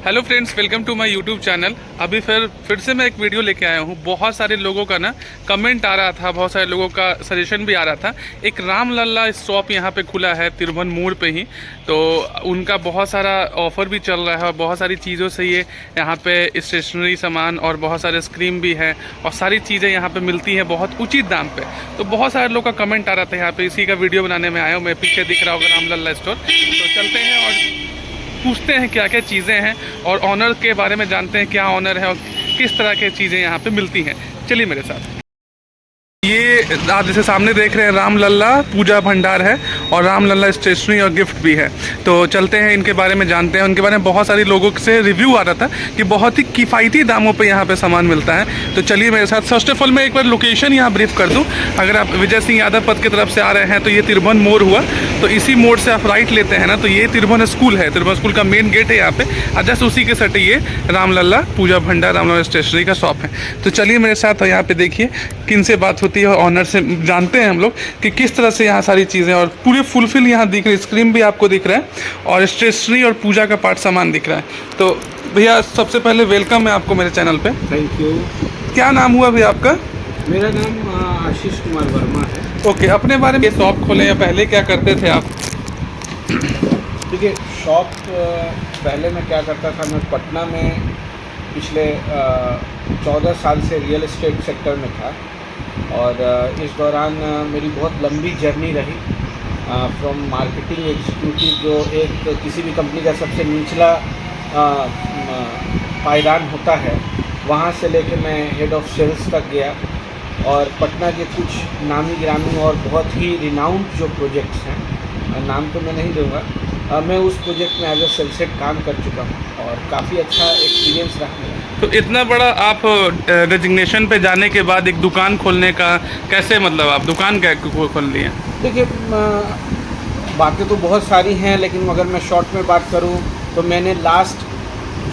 Hello friends, welcome to my YouTube channel. अभी फिर से मैं एक वीडियो लेके आया हूँ। बहुत सारे लोगों का ना कमेंट आ रहा था, बहुत सारे लोगों का सजेशन भी आ रहा था। एक राम लल्ला शॉप यहाँ पे खुला है तिरुवन मोड़ पे ही, तो उनका बहुत सारा ऑफ़र भी चल रहा है और बहुत सारी चीज़ों से ये यहाँ पे स्टेशनरी सामान और बहुत सारे स्क्रीम भी है और सारी चीज़ें यहाँ पे मिलती हैं बहुत उचित दाम पे। तो बहुत सारे लोग का कमेंट आ रहा था यहाँ पे, इसी का वीडियो बनाने में आया हूँ मैं। पीछे दिख रहा होगा राम लल्ला स्टोर। तो चलते हैं और पूछते हैं क्या क्या चीज़ें हैं और ऑनर के बारे में जानते हैं, क्या ऑनर है और किस तरह की चीज़ें यहाँ पे मिलती हैं। चलिए मेरे साथ। ये आप जैसे सामने देख रहे हैं राम लल्ला पूजा भंडार है और राम लल्ला स्टेशनरी और गिफ्ट भी है। तो चलते हैं इनके बारे में जानते हैं। उनके बारे में बहुत सारी लोगों से रिव्यू आ रहा था कि बहुत ही किफ़ायती दामों पे यहाँ पे सामान मिलता है। तो चलिए मेरे साथ। फर्स्ट ऑफ ऑल मैं एक बार लोकेशन यहाँ ब्रीफ कर दूँ। अगर आप विजय सिंह यादव पथ की तरफ से आ रहे हैं तो ये तिरुवन मोड़ हुआ, तो इसी मोड़ से आप राइट लेते हैं ना, तो ये तिरुवन स्कूल है। तिरुवन स्कूल का मेन गेट है यहाँ पे और जस्ट उसी के सटे ये राम लल्ला पूजा भंडार राम लल्ला स्टेशनरी का शॉप है। तो चलिए मेरे साथ। यहाँ पे देखिए किन से बात होती है और ऑनर से जानते हैं हम लोग कि किस तरह से यहाँ सारी चीज़ें और पूरे फुलफिल यहाँ दिख रही है। स्क्रीन भी आपको दिख रहा है और स्टेशनरी और पूजा का पार्ट सामान दिख रहा है। तो भैया सबसे पहले वेलकम है आपको मेरे चैनल पे। Thank you. क्या नाम हुआ भैया आपका? मेरा नाम आशीष कुमार वर्मा है। ओके, अपने बारे में शॉप खोले या पहले क्या करते थे आप? देखिए, शॉप पहले मैं क्या करता था, मैं पटना में पिछले 14 साल से रियल एस्टेट सेक्टर में था और इस दौरान मेरी बहुत लंबी जर्नी रही। फ्रॉम मार्केटिंग एग्जीक्यूटिव, जो एक किसी भी कंपनी का सबसे निचला पायदान होता है, वहाँ से लेके मैं हेड ऑफ सेल्स तक गया और पटना के कुछ नामी गिरामी और बहुत ही रिनाउंड जो प्रोजेक्ट्स हैं, नाम तो मैं नहीं दूंगा, मैं उस प्रोजेक्ट में एज ए सेल्स हेड काम कर चुका हूँ और काफ़ी अच्छा एक्सपीरियंस रहा मेरा। तो इतना बड़ा आप रेजिग्नेशन पे जाने के बाद एक दुकान खोलने का कैसे, मतलब आप दुकान क्या खोल लिए? देखिए, बातें तो बहुत सारी हैं, लेकिन अगर मैं शॉर्ट में बात करूं तो मैंने लास्ट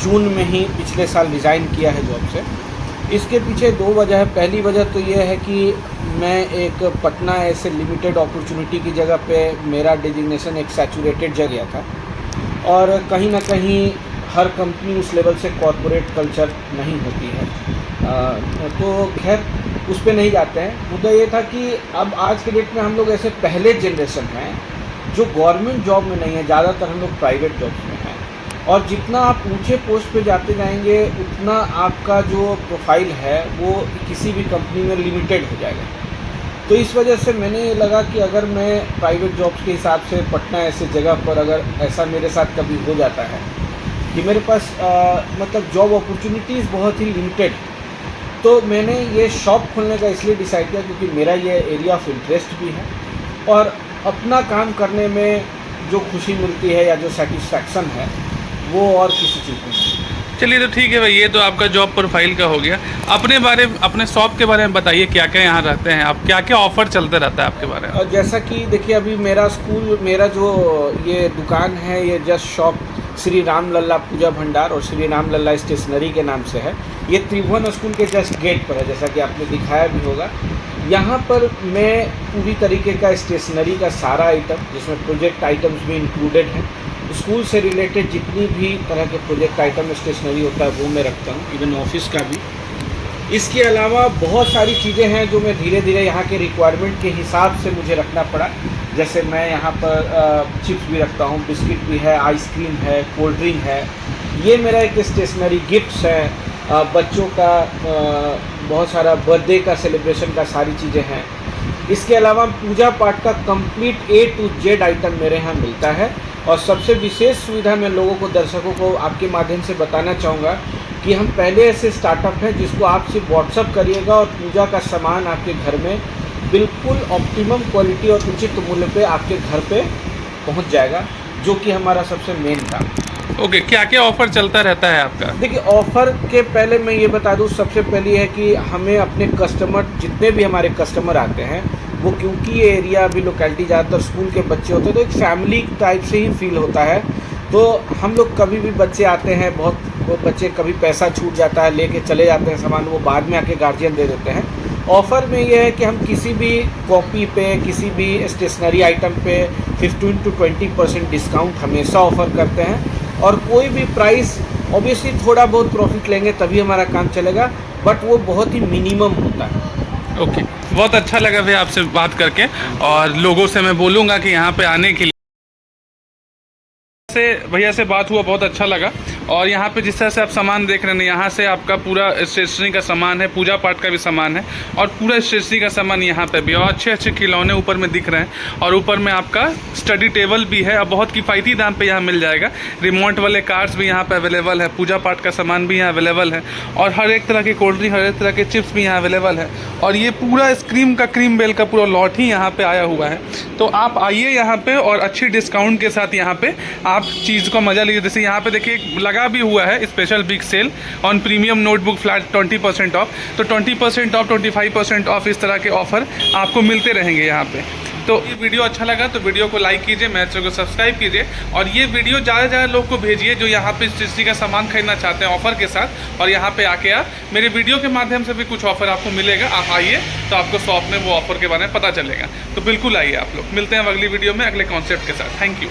जून में ही पिछले साल रिज़ाइन किया है जॉब से। इसके पीछे दो वजह है। पहली वजह तो ये है कि मैं एक पटना ऐसे लिमिटेड अपॉर्चुनिटी की जगह पे मेरा डेजिग्नेशन एक सैचुरेटेड जगह था और कहीं ना कहीं हर कंपनी उस लेवल से कॉरपोरेट कल्चर नहीं होती है। तो खैर उस पे नहीं जाते हैं। मुद्दा ये था कि अब आज के डेट में हम लोग ऐसे पहले जनरेशन हैं जो गवर्नमेंट जॉब में नहीं है, ज़्यादातर हम लोग प्राइवेट जॉब्स में हैं और जितना आप ऊंचे पोस्ट पे जाते जाएंगे उतना आपका जो प्रोफाइल है वो किसी भी कंपनी में लिमिटेड हो जाएगा। तो इस वजह से मैंने ये लगा कि अगर मैं प्राइवेट जॉब्स के हिसाब से पटना ऐसे जगह पर अगर ऐसा मेरे साथ कभी हो जाता है कि मेरे पास मतलब जॉब अपॉर्चुनिटीज़ बहुत ही लिमिटेड, तो मैंने ये शॉप खोलने का इसलिए डिसाइड किया क्योंकि मेरा ये एरिया ऑफ इंटरेस्ट भी है और अपना काम करने में जो खुशी मिलती है या जो सेटिस्फैक्शन है वो और किसी चीज़ में नहीं। चलिए तो ठीक है भाई, ये तो आपका जॉब प्रोफाइल का हो गया। अपने शॉप के बारे में बताइए, क्या क्या यहाँ रहते हैं आप, क्या क्या ऑफर चलते रहता है आपके बारे में? और जैसा कि देखिए, अभी मेरा जो ये दुकान है, ये जस्ट शॉप श्री राम लल्ला पूजा भंडार और श्री राम लल्ला स्टेशनरी के नाम से है। ये त्रिभुवन स्कूल के जस्ट गेट पर है, जैसा कि आपने दिखाया भी होगा। यहाँ पर मैं पूरी तरीके का स्टेशनरी का सारा आइटम, जिसमें प्रोजेक्ट आइटम्स भी इंक्लूडेड हैं, स्कूल से रिलेटेड जितनी भी तरह के प्रोजेक्ट आइटम स्टेशनरी होता है वो मैं रखता हूँ, इवन ऑफिस का भी। इसके अलावा बहुत सारी चीज़ें हैं जो मैं धीरे धीरे यहाँ के रिक्वायरमेंट के हिसाब से मुझे रखना पड़ा। जैसे मैं यहाँ पर चिप्स भी रखता हूँ, बिस्किट भी है, आइसक्रीम है, कोल्ड ड्रिंक है। ये मेरा एक स्टेशनरी, गिफ्ट्स है, बच्चों का बहुत सारा बर्थडे का सेलिब्रेशन का सारी चीज़ें हैं। इसके अलावा पूजा पाठ का complete A to Z item मेरे यहाँ मिलता है और सबसे विशेष सुविधा मैं लोगों को, दर्शकों को आपके माध्यम से बताना चाहूँगा कि हम पहले ऐसे स्टार्टअप हैं जिसको आप सिर्फ व्हाट्सअप करिएगा और पूजा का सामान आपके घर में बिल्कुल ऑप्टिमम क्वालिटी और उचित मूल्य पे आपके घर पे पहुंच जाएगा, जो कि हमारा सबसे मेन काम है। ओके, क्या क्या ऑफर चलता रहता है आपका? देखिए, ऑफ़र के पहले मैं ये बता दूं, सबसे पहली है कि हमें अपने कस्टमर, जितने भी हमारे कस्टमर आते हैं, वो क्योंकि ये एरिया अभी लोकेलिटी ज़्यादातर स्कूल के बच्चे होते हैं तो एक फैमिली टाइप से ही फील होता है। तो हम लोग कभी भी बच्चे आते हैं, बहुत वो बच्चे कभी पैसा छूट जाता है, लेके चले जाते हैं सामान, वो बाद में आके गार्जियन दे देते हैं। ऑफ़र में ये है कि हम किसी भी कॉपी पे, किसी भी स्टेशनरी आइटम पे 15 to 20% डिस्काउंट हमेशा ऑफ़र करते हैं और कोई भी प्राइस ऑब्वियसली थोड़ा बहुत प्रॉफिट लेंगे तभी हमारा काम चलेगा, बट वो बहुत ही मिनिमम होता है। ओके, बहुत अच्छा लगा भैया आपसे बात करके, और लोगों से मैं बोलूँगा कि यहाँ पे आने के लिए। से भैया से बात हुआ, बहुत अच्छा लगा। और यहाँ पे जिस तरह से आप सामान देख रहे हैं, यहाँ से आपका पूरा स्टेशनरी का सामान है, पूजा पाठ का भी सामान है, और पूरा स्टेशनरी का सामान यहाँ पे भी, और अच्छे अच्छे खिलौने ऊपर में दिख रहे हैं, और ऊपर में आपका स्टडी टेबल भी है, और बहुत किफ़ायती दाम पे यहाँ मिल जाएगा। रिमोट वाले कार्ड्स भी यहाँ पे अवेलेबल है, पूजा पाठ का सामान भी यहाँ अवेलेबल है, और हर एक तरह के कोल्ड ड्रिंक, हर एक तरह के चिप्स भी यहाँ अवेलेबल है। और ये पूरा क्रीम बेल का पूरा लॉट ही यहाँ पे आया हुआ है। तो आप आइए यहाँ पे, और अच्छी डिस्काउंट के साथ यहाँ पे आप चीज़ का मज़ा लीजिए। जैसे यहाँ पे देखिए लगा भी हुआ है special big sale on premium notebook flat 20% off, तो 20% ऑफ, 25% ऑफ, इस तरह के ऑफर आपको मिलते रहेंगे यहाँ पे। तो ये वीडियो अच्छा लगा तो वीडियो को लाइक कीजिए, मेरे चैनल को सब्सक्राइब कीजिए, और ये वीडियो ज़्यादा से ज़्यादा लोग को भेजिए जो यहाँ पे स्टेशनरी का सामान खरीदना चाहते हैं ऑफर के साथ, और यहाँ पे आके आप मेरे वीडियो के माध्यम से भी कुछ ऑफर आपको मिलेगा। आप आइए तो आपको शॉप में वो ऑफर के बारे में पता चलेगा। तो बिल्कुल आइए आप लोग। मिलते हैं अगली वीडियो में अगले कॉन्सेप्ट के साथ। Thank you.